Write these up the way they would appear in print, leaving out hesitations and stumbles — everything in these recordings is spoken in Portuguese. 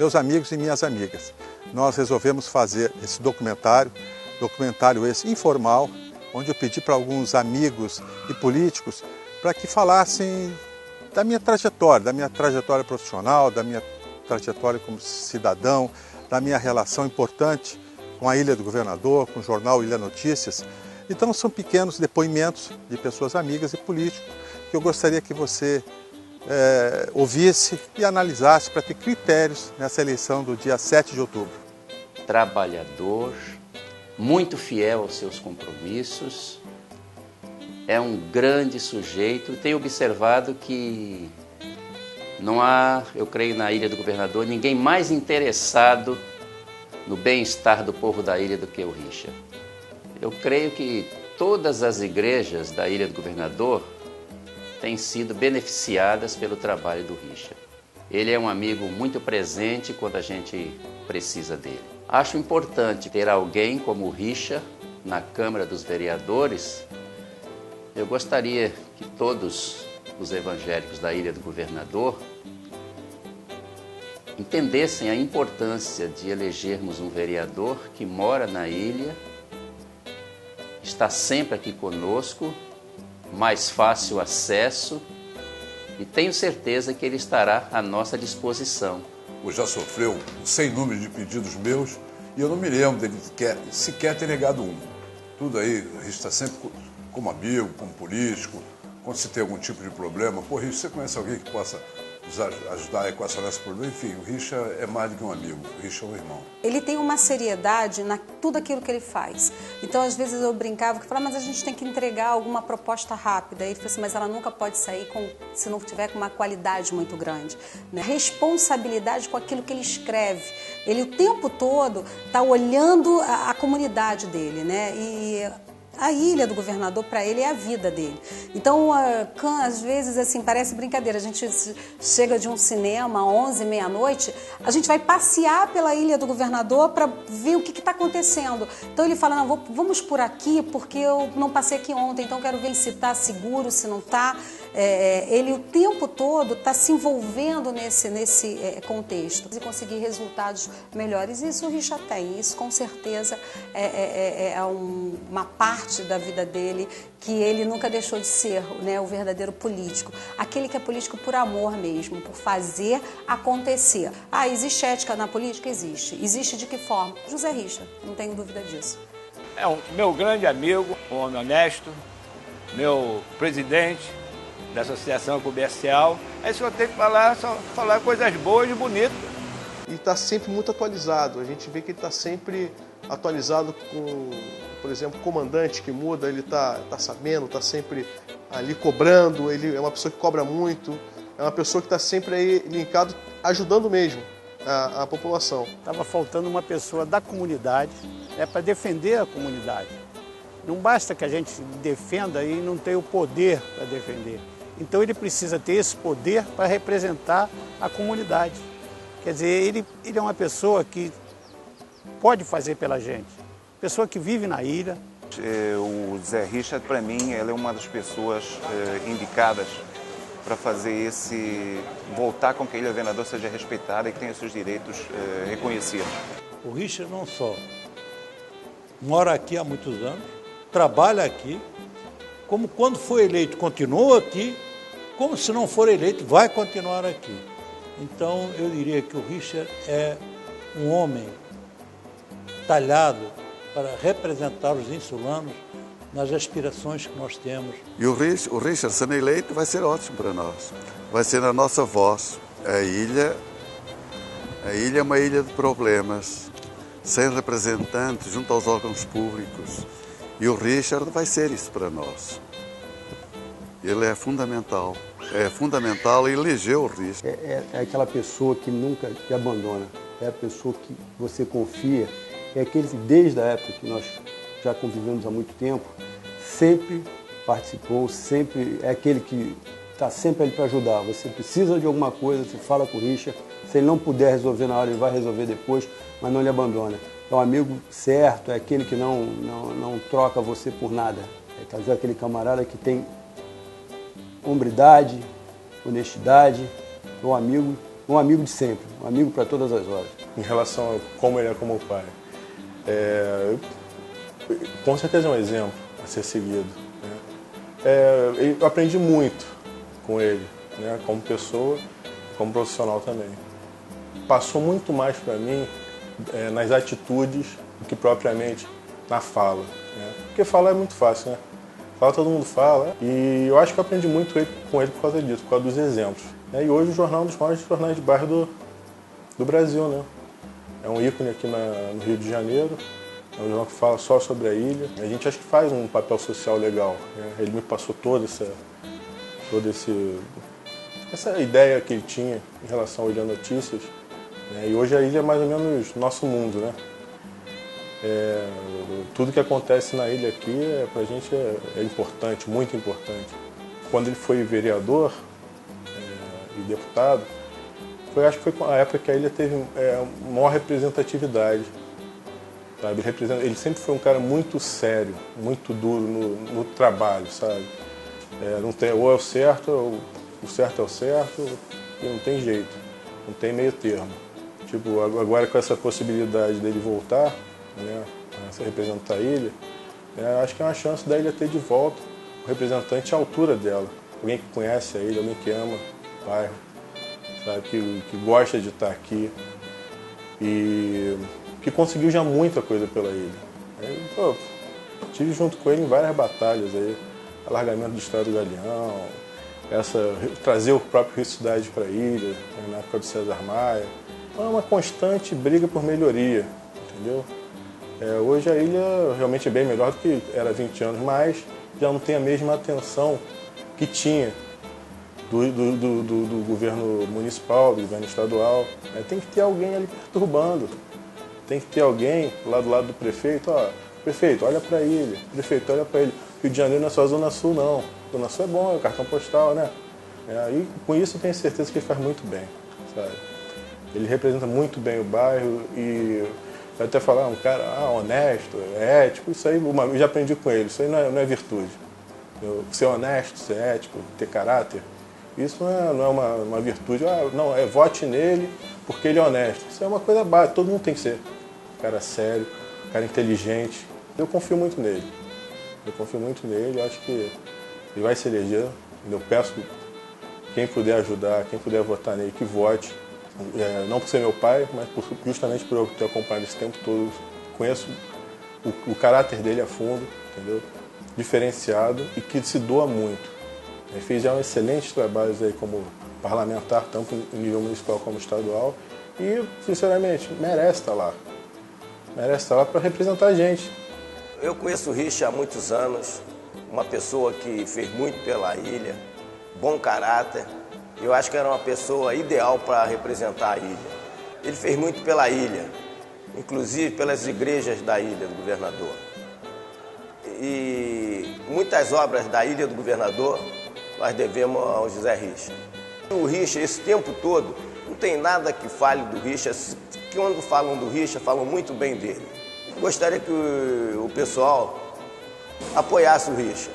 meus amigos e minhas amigas, nós resolvemos fazer esse documentário esse informal, onde eu pedi para alguns amigos e políticos para que falassem da minha trajetória profissional, da minha trajetória como cidadão, da minha relação importante com a Ilha do Governador, com o jornal Ilha Notícias. Então são pequenos depoimentos de pessoas amigas e políticos que eu gostaria que você ouvisse e analisasse para ter critérios nessa eleição do dia 7 de outubro. Trabalhador, muito fiel aos seus compromissos, é um grande sujeito. Tenho observado que não há, eu creio, na Ilha do Governador, ninguém mais interessado no bem-estar do povo da ilha do que o Richa. Eu creio que todas as igrejas da Ilha do Governador têm sido beneficiadas pelo trabalho do Richa. Ele é um amigo muito presente quando a gente precisa dele. Acho importante ter alguém como o Richa na Câmara dos Vereadores. Eu gostaria que todos os evangélicos da Ilha do Governador entendessem a importância de elegermos um vereador que mora na ilha, está sempre aqui conosco, mais fácil acesso, e tenho certeza que ele estará à nossa disposição. Já sofreu sem número de pedidos meus e eu não me lembro dele sequer ter negado um. Tudo aí, a gente está sempre como amigo, como político, quando se tem algum tipo de problema. Pô, Richa, você conhece alguém que possa nos ajudar a equacionar esse problema? Enfim, o Richa é mais do que um amigo, o Richa é um irmão. Ele tem uma seriedade na tudo aquilo que ele faz. Então, às vezes eu brincava que falava, mas a gente tem que entregar alguma proposta rápida. Ele falou assim, mas ela nunca pode sair se não tiver com uma qualidade muito grande. Né? Responsabilidade com aquilo que ele escreve. Ele o tempo todo está olhando a comunidade dele, né? E a Ilha do Governador, para ele, é a vida dele. Então, às vezes, assim, parece brincadeira. A gente chega de um cinema, 11, meia-noite, a gente vai passear pela Ilha do Governador para ver o que está acontecendo. Então, ele fala, não, vamos por aqui, porque eu não passei aqui ontem, então quero ver se está seguro, se não está. Ele, o tempo todo, está se envolvendo nesse contexto e conseguir resultados melhores. Isso o Richa tem. Isso, com certeza, é uma parte da vida dele que ele nunca deixou de ser, né, o verdadeiro político. Aquele que é político por amor mesmo, por fazer acontecer. Existe ética na política? Existe. Existe de que forma? José Richa, não tenho dúvida disso. É meu grande amigo, um homem honesto, meu presidente da Associação Comercial. É isso que eu tenho que falar, só falar coisas boas e bonitas. Ele está sempre muito atualizado, a gente vê que ele está sempre atualizado com, por exemplo, o comandante que muda, ele está sabendo, está sempre ali cobrando, ele é uma pessoa que cobra muito, é uma pessoa que está sempre aí linkado, ajudando mesmo a população. Estava faltando uma pessoa da comunidade, para defender a comunidade. Não basta que a gente defenda e não tenha o poder para defender. Então ele precisa ter esse poder para representar a comunidade. Quer dizer, ele é uma pessoa que pode fazer pela gente. Pessoa que vive na ilha. O Zé Richa, para mim, ele é uma das pessoas indicadas para fazer voltar com que a Ilha do Governador seja respeitada e que tenha seus direitos reconhecidos. O Richa não só mora aqui há muitos anos, trabalha aqui, como quando foi eleito continua aqui, como se não for eleito vai continuar aqui. Então eu diria que o Richa é um homem talhado para representar os insulanos nas aspirações que nós temos. E o Richa sendo eleito vai ser ótimo para nós. Vai ser a nossa voz. A ilha é uma ilha de problemas, sem representantes junto aos órgãos públicos. E o Richard vai ser isso para nós. Ele é fundamental. É fundamental e elegeu o Richard. É aquela pessoa que nunca te abandona. É a pessoa que você confia. É aquele que, desde a época que nós já convivemos há muito tempo, sempre participou, sempre é aquele que está sempre ali para ajudar. Você precisa de alguma coisa, você fala com o Richard. Se ele não puder resolver na hora, ele vai resolver depois, mas não lhe abandona. É um amigo certo, é aquele que não troca você por nada. É aquele camarada que tem hombridade, honestidade, é um amigo um amigo de sempre, um amigo para todas as horas. Em relação a como ele é como pai, com certeza é um exemplo a ser seguido, né? Eu aprendi muito com ele, né? Como pessoa, como profissional também. Passou muito mais para mim nas atitudes do que propriamente na fala, né? Porque falar é muito fácil, né? Fala, todo mundo fala, e eu acho que eu aprendi muito com ele por causa disso, por causa dos exemplos. E hoje o jornal é um dos maiores jornais de bairro do Brasil, né? É um ícone aqui no Rio de Janeiro, é um jornal que fala só sobre a ilha. A gente acha que faz um papel social legal, né? Ele me passou toda essa ideia que ele tinha em relação ao Ilha Notícias, né? E hoje a ilha é mais ou menos nosso mundo, né? Tudo que acontece na ilha aqui, pra gente é importante, muito importante. Quando ele foi vereador e deputado, acho que foi a época que a ilha teve maior representatividade. Sabe? Ele sempre foi um cara muito sério, muito duro no trabalho, sabe? Não tem, ou é o certo é o certo e não tem jeito, não tem meio termo. Tipo, agora com essa possibilidade dele voltar, né, a representar a ilha, acho que é uma chance da ilha ter de volta um representante à altura dela. Alguém que conhece a ilha, alguém que ama o bairro, sabe, que gosta de estar aqui e que conseguiu já muita coisa pela ilha. Estive junto com ele em várias batalhas aí, alargamento do Estado do Galeão, trazer o próprio Rio Cidade para a ilha, né, na época do César Maia. É uma constante briga por melhoria, entendeu? Hoje a ilha realmente é bem melhor do que era 20 anos, mas já não tem a mesma atenção que tinha do governo municipal, do governo estadual. Tem que ter alguém ali perturbando, tem que ter alguém lá do lado do prefeito. Prefeito, olha para a ilha, prefeito, olha para a ilha. Rio de Janeiro não é só a Zona Sul, não. Zona Sul é bom, é o cartão postal, né? E com isso eu tenho certeza que ele faz muito bem, sabe? Ele representa muito bem o bairro e vai até falar, um cara honesto, ético, isso aí eu já aprendi com ele, isso aí não é virtude. Ser honesto, ser ético, ter caráter, isso não é uma virtude. Não, vote nele porque ele é honesto. Isso é uma coisa básica, todo mundo tem que ser. Um cara sério, um cara inteligente. Eu confio muito nele. Eu acho que ele vai se eleger. Eu peço quem puder ajudar, quem puder votar nele, que vote. Não por ser meu pai, mas justamente por eu ter acompanhado esse tempo todo. Conheço o caráter dele a fundo, entendeu? Diferenciado e que se doa muito. Ele fez já excelentes trabalhos aí como parlamentar, tanto em nível municipal como estadual, e, sinceramente, merece estar lá. Merece estar lá para representar a gente. Eu conheço o Richa há muitos anos, uma pessoa que fez muito pela ilha, bom caráter. Eu acho que era uma pessoa ideal para representar a ilha. Ele fez muito pela ilha, inclusive pelas igrejas da Ilha do Governador. E muitas obras da Ilha do Governador nós devemos ao José Richa. O Richa, esse tempo todo, não tem nada que fale do Richa, que quando falam do Richa, falam muito bem dele. Gostaria que o pessoal apoiasse o Richa.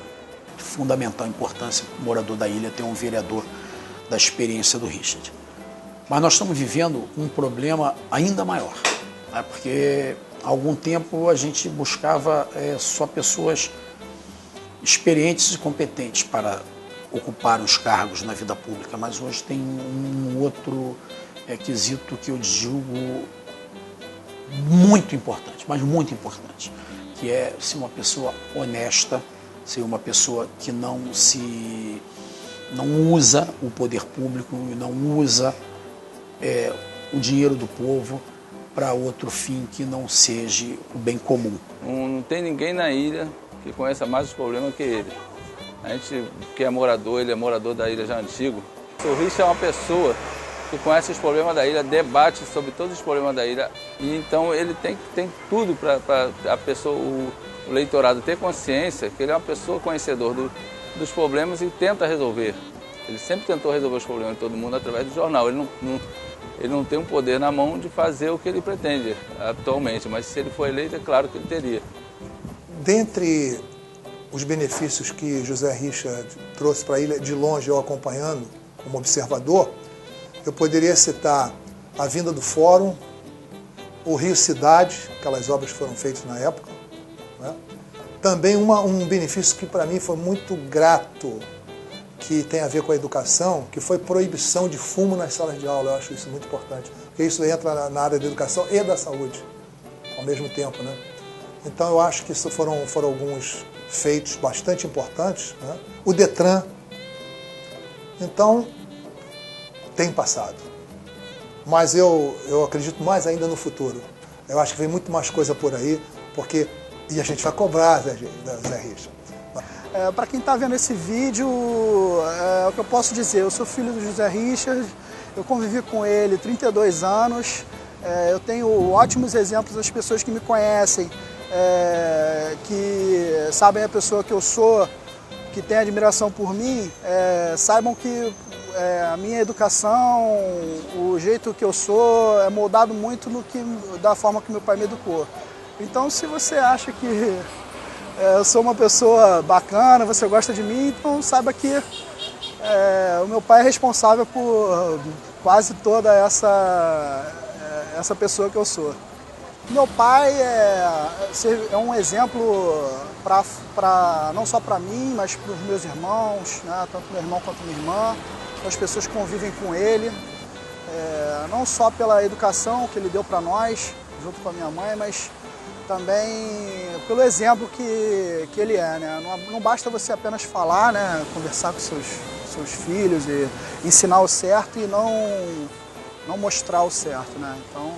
Fundamental a importância para o morador da ilha ter um vereador da experiência do Richard. Mas nós estamos vivendo um problema ainda maior, né? Porque há algum tempo a gente buscava só pessoas experientes e competentes para ocupar os cargos na vida pública, mas hoje tem um outro quesito que eu digo muito importante, mas muito importante, que é ser uma pessoa honesta, ser uma pessoa que não usa o poder público, não usa o dinheiro do povo para outro fim que não seja o bem comum. Não tem ninguém na ilha que conheça mais os problemas que ele. A gente que é morador, ele é morador da ilha já antigo. O Richa é uma pessoa que conhece os problemas da ilha, debate sobre todos os problemas da ilha, e então ele tem tudo para a pessoa, o eleitorado ter consciência que ele é uma pessoa conhecedor dos problemas e tenta resolver. Ele sempre tentou resolver os problemas de todo mundo através do jornal. Ele não tem um poder na mão de fazer o que ele pretende atualmente, mas se ele for eleito, é claro que ele teria. Dentre os benefícios que José Richa trouxe para a ilha, de longe eu acompanhando como observador, Eu poderia citar a vinda do Fórum, o Rio Cidade, aquelas obras foram feitas na época, né? Também um benefício que para mim foi muito grato, que tem a ver com a educação, que foi proibição de fumo nas salas de aula. Eu acho isso muito importante, porque isso entra na área da educação e da saúde ao mesmo tempo, né? Então eu acho que isso foram alguns feitos bastante importantes, né? O Detran, então, tem passado, mas eu acredito mais ainda no futuro. Eu acho que vem muito mais coisa por aí, e a gente vai cobrar, Zé Richard. Para quem está vendo esse vídeo, o que eu posso dizer, eu sou filho do José Richard, eu convivi com ele 32 anos, eu tenho ótimos exemplos das pessoas que me conhecem, que sabem a pessoa que eu sou, que têm admiração por mim, saibam que a minha educação, o jeito que eu sou, é moldado muito da forma que meu pai me educou. Então, se você acha que eu sou uma pessoa bacana, você gosta de mim, então saiba que o meu pai é responsável por quase toda essa pessoa que eu sou. Meu pai é um exemplo não só para mim, mas para os meus irmãos, né? Tanto meu irmão quanto minha irmã, as pessoas que convivem com ele, não só pela educação que ele deu para nós, junto com a minha mãe, mas também pelo exemplo que ele é, né? Não basta você apenas falar, né? Conversar com seus filhos e ensinar o certo e não mostrar o certo, né? Então,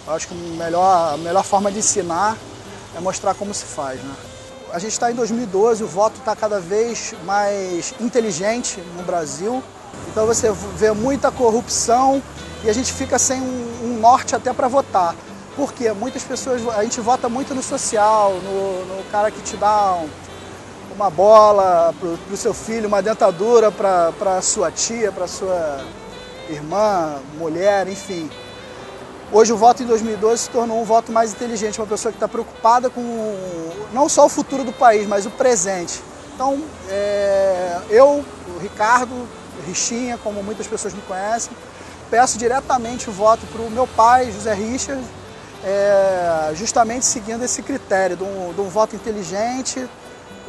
eu acho que a melhor forma de ensinar é mostrar como se faz, né? A gente está em 2012, o voto está cada vez mais inteligente no Brasil, então você vê muita corrupção e a gente fica sem um norte até para votar. Porque muitas pessoas, a gente vota muito no social, no cara que te dá uma bola para o seu filho, uma dentadura para sua tia, para sua irmã, mulher, enfim. Hoje o voto em 2012 se tornou um voto mais inteligente, uma pessoa que está preocupada com não só o futuro do país, mas o presente. Então, eu, o Ricardo, Richinha, como muitas pessoas me conhecem, peço diretamente o voto para o meu pai, José Richard, justamente seguindo esse critério de um voto inteligente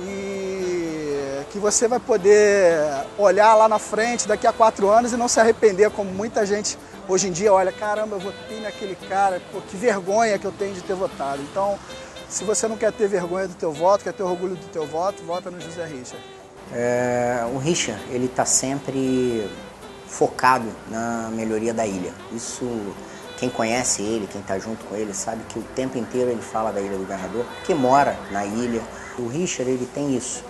e que você vai poder olhar lá na frente daqui a 4 anos e não se arrepender, como muita gente hoje em dia olha, caramba, eu votei naquele cara, pô, que vergonha que eu tenho de ter votado. Então, se você não quer ter vergonha do teu voto, quer ter orgulho do teu voto, vota no José Richard. O Richard, ele está sempre focado na melhoria da ilha. Isso, quem conhece ele, quem está junto com ele, sabe que o tempo inteiro ele fala da Ilha do Governador, porque mora na ilha. O Richard, ele tem isso.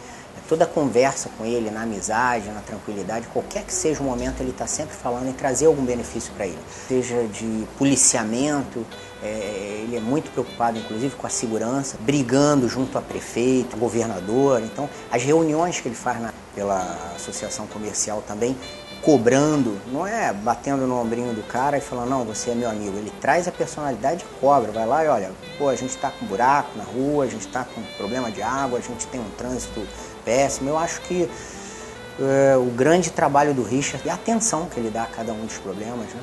Toda conversa com ele, na amizade, na tranquilidade, qualquer que seja o momento, ele está sempre falando em trazer algum benefício para ele. Seja de policiamento, ele é muito preocupado, inclusive, com a segurança, brigando junto a prefeito, governador. Então, as reuniões que ele faz pela associação comercial também, cobrando, não é batendo no ombrinho do cara e falando, não, você é meu amigo. Ele traz a personalidade e cobra, vai lá e olha, pô, a gente está com buraco na rua, a gente está com problema de água, a gente tem um trânsito péssimo. Eu acho que o grande trabalho do Richard é a atenção que ele dá a cada um dos problemas, né?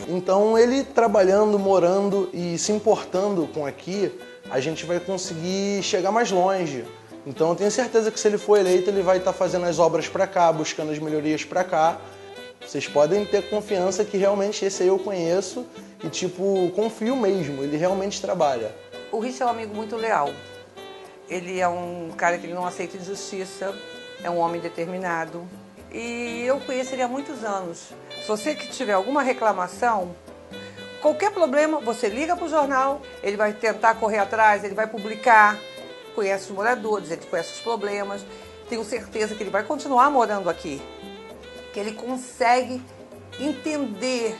Então ele trabalhando, morando e se importando com aqui, a gente vai conseguir chegar mais longe. Então eu tenho certeza que se ele for eleito, ele vai estar fazendo as obras para cá, buscando as melhorias para cá. Vocês podem ter confiança que realmente esse aí eu conheço e, tipo, confio mesmo, ele realmente trabalha. O Richard é um amigo muito leal. Ele é um cara que não aceita injustiça, é um homem determinado. E eu conheço ele há muitos anos. Se você que tiver alguma reclamação, qualquer problema, você liga para o jornal, ele vai tentar correr atrás, ele vai publicar, conhece os moradores, ele conhece os problemas. Tenho certeza que ele vai continuar morando aqui, que ele consegue entender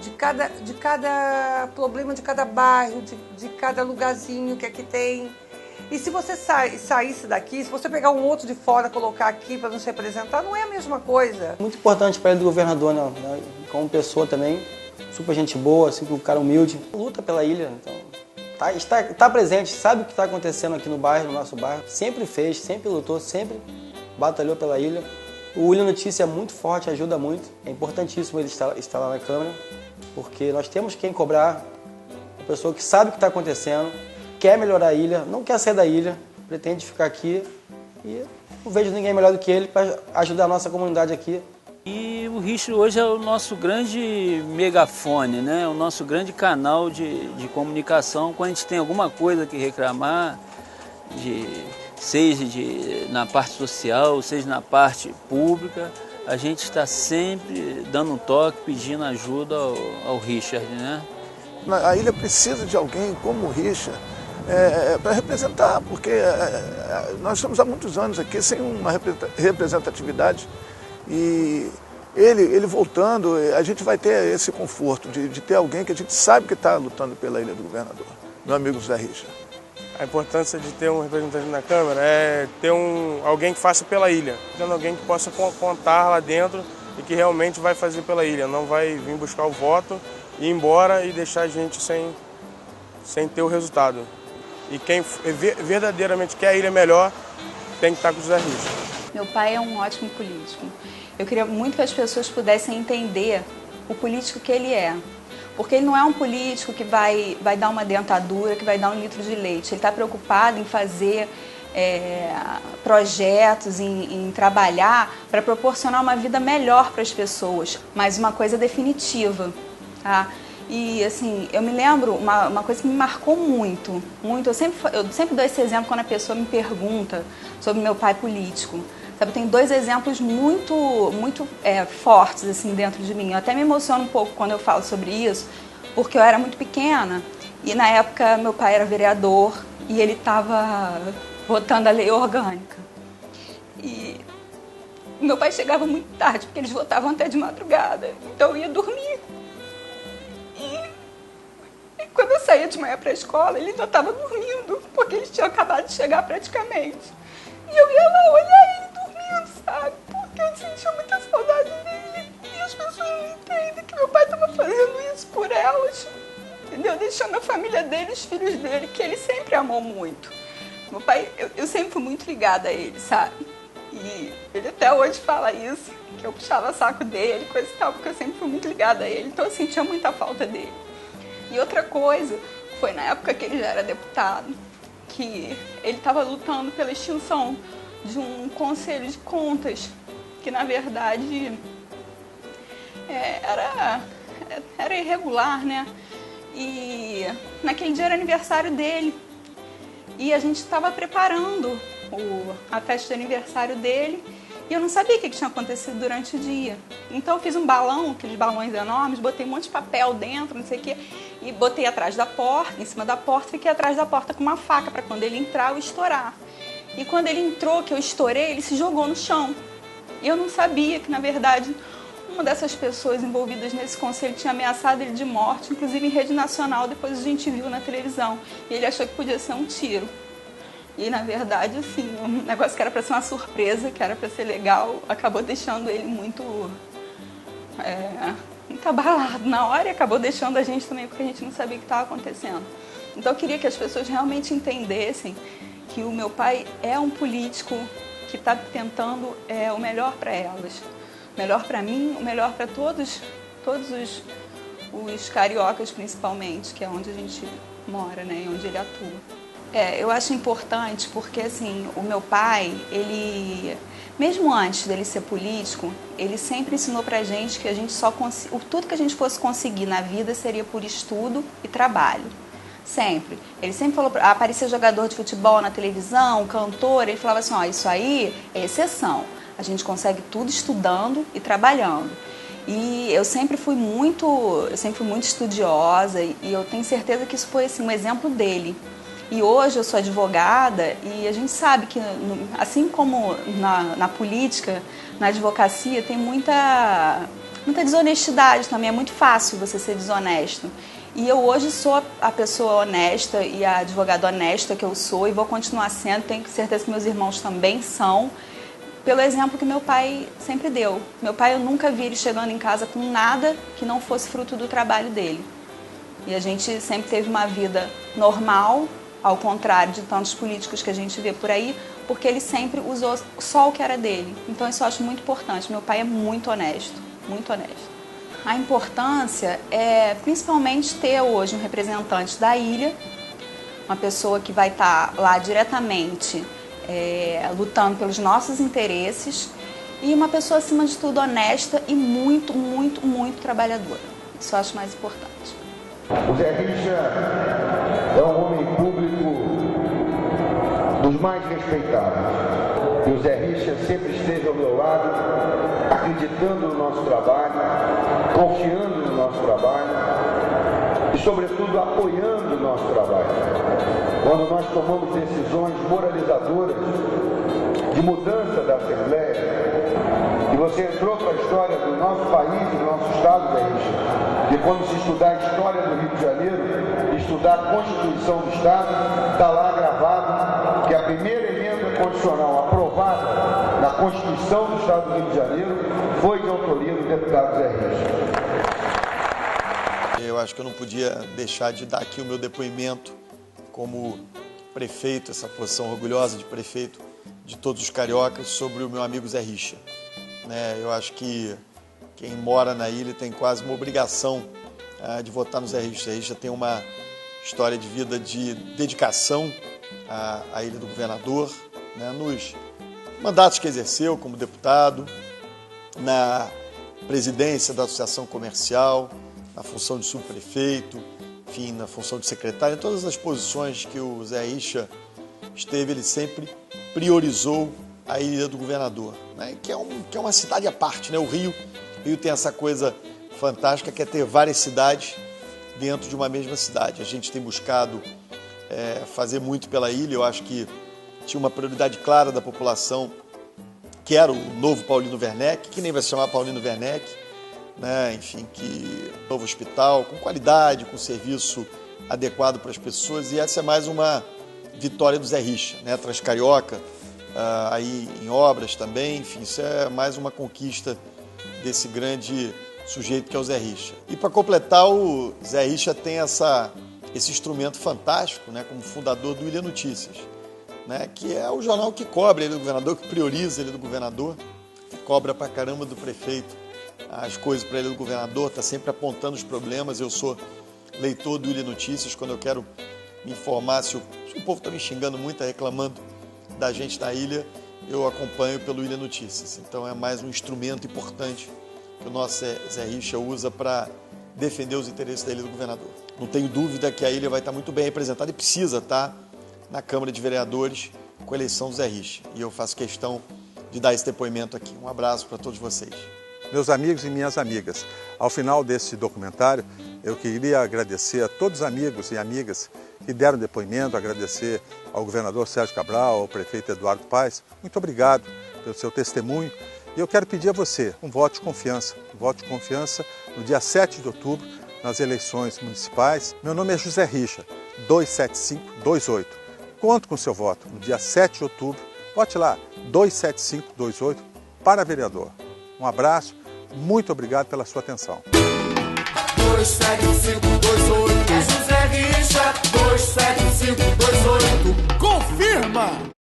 de cada problema, de cada bairro, de cada lugarzinho que aqui tem. E se você saísse daqui, se você pegar um outro de fora, colocar aqui para nos representar, não é a mesma coisa. Muito importante para ele do governador, né? Como pessoa também, super gente boa, assim, um cara humilde. Luta pela ilha, então está presente, sabe o que está acontecendo aqui no bairro, no nosso bairro. Sempre fez, sempre lutou, sempre batalhou pela ilha. O William Notícia é muito forte, ajuda muito. É importantíssimo ele estar lá na Câmara, porque nós temos quem cobrar, uma pessoa que sabe o que está acontecendo, quer melhorar a ilha, não quer sair da ilha, pretende ficar aqui e não vejo ninguém melhor do que ele para ajudar a nossa comunidade aqui. E o Richard hoje é o nosso grande megafone, né? O nosso grande canal de comunicação. Quando a gente tem alguma coisa que reclamar, seja na parte social, seja na parte pública, a gente está sempre dando um toque, pedindo ajuda ao Richard, né? A ilha precisa de alguém como o Richard para representar, porque nós estamos há muitos anos aqui sem uma representatividade. E ele voltando, a gente vai ter esse conforto de ter alguém que a gente sabe que está lutando pela Ilha do Governador, meu amigo Zé Richard. A importância de ter um representante na Câmara é ter alguém que faça pela ilha, tendo alguém que possa contar lá dentro e que realmente vai fazer pela ilha, não vai vir buscar o voto, ir embora e deixar a gente sem ter o resultado. E quem verdadeiramente quer a ilha melhor tem que estar com o Zé Richard. Meu pai é um ótimo político. Eu queria muito que as pessoas pudessem entender o político que ele é. Porque ele não é um político que vai dar uma dentadura, que vai dar um litro de leite. Ele está preocupado em fazer projetos, em trabalhar para proporcionar uma vida melhor para as pessoas. Mas uma coisa definitiva, tá? E assim, eu me lembro uma coisa que me marcou muito. Eu sempre dou esse exemplo quando a pessoa me pergunta sobre meu pai político. Sabe, tem dois exemplos muito fortes assim, dentro de mim. Eu até me emociono um pouco quando eu falo sobre isso, porque eu era muito pequena e na época meu pai era vereador e ele estava votando a lei orgânica. E meu pai chegava muito tarde, porque eles votavam até de madrugada, então eu ia dormir. E quando eu saía de manhã para a escola, ele já estava dormindo, porque eles tinham acabado de chegar praticamente. E eu ia lá olhar ele dormindo, sabe? Porque eu sentia muita saudade dele. E as pessoas não entendem que meu pai estava fazendo isso por elas, entendeu? Deixando a família dele, os filhos dele, que ele sempre amou muito. Meu pai, eu sempre fui muito ligada a ele, sabe? E ele até hoje fala isso, que eu puxava saco dele, coisa e tal, porque eu sempre fui muito ligada a ele. Então eu sentia muita falta dele. E outra coisa, foi na época que ele já era deputado, que ele estava lutando pela extinção de um conselho de contas, que na verdade era irregular, né? E naquele dia era aniversário dele. E a gente estava preparando a festa de aniversário dele e eu não sabia o que tinha acontecido durante o dia. Então eu fiz um balão, aqueles balões enormes, botei um monte de papel dentro, não sei o quê, e botei atrás da porta, em cima da porta, fiquei atrás da porta com uma faca para quando ele entrar eu estourar. E quando ele entrou, que eu estourei, ele se jogou no chão. E eu não sabia que, na verdade, uma dessas pessoas envolvidas nesse conselho tinha ameaçado ele de morte, inclusive em rede nacional, depois a gente viu na televisão. E ele achou que podia ser um tiro. E, na verdade, assim, um negócio que era para ser uma surpresa, que era para ser legal, acabou deixando ele muito abalado na hora e acabou deixando a gente também, porque a gente não sabia o que estava acontecendo. Então, eu queria que as pessoas realmente entendessem que o meu pai é um político que está tentando o melhor para elas. O melhor para mim, o melhor para todos os cariocas, principalmente, que é onde a gente mora, né, e onde ele atua. Eu acho importante porque, assim, o meu pai, ele, mesmo antes dele ser político, ele sempre ensinou pra gente que a gente tudo que a gente fosse conseguir na vida seria por estudo e trabalho. Sempre. Ele sempre falou, aparecia jogador de futebol na televisão, cantor, ele falava assim, ó, isso aí é exceção. A gente consegue tudo estudando e trabalhando. E eu sempre fui muito estudiosa e eu tenho certeza que isso foi, assim, um exemplo dele. E hoje eu sou advogada e a gente sabe que, assim como na política, na advocacia, tem muita desonestidade também. É muito fácil você ser desonesto. E eu hoje sou a pessoa honesta e a advogada honesta que eu sou e vou continuar sendo. Tenho certeza que meus irmãos também são, pelo exemplo que meu pai sempre deu. Meu pai, eu nunca vi ele chegando em casa com nada que não fosse fruto do trabalho dele. E a gente sempre teve uma vida normal, ao contrário de tantos políticos que a gente vê por aí, porque ele sempre usou só o que era dele. Então isso eu acho muito importante. Meu pai é muito honesto, muito honesto. A importância é principalmente ter hoje um representante da ilha, uma pessoa que vai estar lá diretamente lutando pelos nossos interesses, e uma pessoa, acima de tudo, honesta e muito, muito, muito trabalhadora. Isso eu acho mais importante. O Zé Richa é um homem público dos mais respeitados. E o Zé Richa sempre esteve ao meu lado, acreditando no nosso trabalho, confiando no nosso trabalho e, sobretudo, apoiando o nosso trabalho. Quando nós tomamos decisões moralizadoras de mudança da Assembleia, e você entrou para a história do nosso país e do nosso Estado, Zé Richa, e quando se estudar a história do Rio de Janeiro, estudar a Constituição do Estado, está lá gravado que a primeira emenda constitucional aprovada na Constituição do Estado do Rio de Janeiro foi de autoria do deputado Zé Richa. Eu acho que eu não podia deixar de dar aqui o meu depoimento como prefeito, essa posição orgulhosa de prefeito de todos os cariocas, sobre o meu amigo Zé Richa. Eu acho que quem mora na ilha tem quase uma obrigação de votar no Zé Richa. Zé Richa tem uma história de vida de dedicação à Ilha do Governador, nos mandatos que exerceu como deputado, na presidência da Associação Comercial, na função de subprefeito, enfim, na função de secretário, em todas as posições que o Zé Richa esteve, ele sempre priorizou a Ilha do Governador, que é uma cidade à parte. O Rio tem essa coisa fantástica que é ter várias cidades dentro de uma mesma cidade. A gente tem buscado fazer muito pela ilha. Eu acho que tinha uma prioridade clara da população, que era o novo Paulino Werneck, que nem vai se chamar Paulino Werneck, enfim, que novo hospital, com qualidade, com serviço adequado para as pessoas, e essa é mais uma vitória do Zé Richa, Transcarioca, aí em obras também, enfim, isso é mais uma conquista desse grande sujeito que é o Zé Richa. E para completar, o Zé Richa tem esse instrumento fantástico, como fundador do Ilha Notícias, que é o jornal que cobre a Ilha do Governador, que prioriza a Ilha do Governador, que cobra pra caramba do prefeito as coisas para a Ilha do Governador, está sempre apontando os problemas. Eu sou leitor do Ilha Notícias, quando eu quero me informar se o povo está me xingando muito, está reclamando da gente na ilha, eu acompanho pelo Ilha Notícias. Então é mais um instrumento importante que o nosso Zé Richa usa para defender os interesses da Ilha do Governador. Não tenho dúvida que a ilha vai estar muito bem representada e precisa estar na Câmara de Vereadores com a eleição do Zé Richa. E eu faço questão de dar esse depoimento aqui. Um abraço para todos vocês. Meus amigos e minhas amigas, ao final desse documentário, eu queria agradecer a todos os amigos e amigas que deram depoimento, agradecer ao governador Sérgio Cabral, ao prefeito Eduardo Paes. Muito obrigado pelo seu testemunho. E eu quero pedir a você um voto de confiança no dia 7 de outubro, nas eleições municipais. Meu nome é José Richa, 27528. Conto com o seu voto no dia 7 de outubro. Vote lá, 27528, para vereador. Um abraço, muito obrigado pela sua atenção. 27528, é José Richa, 27528, confirma!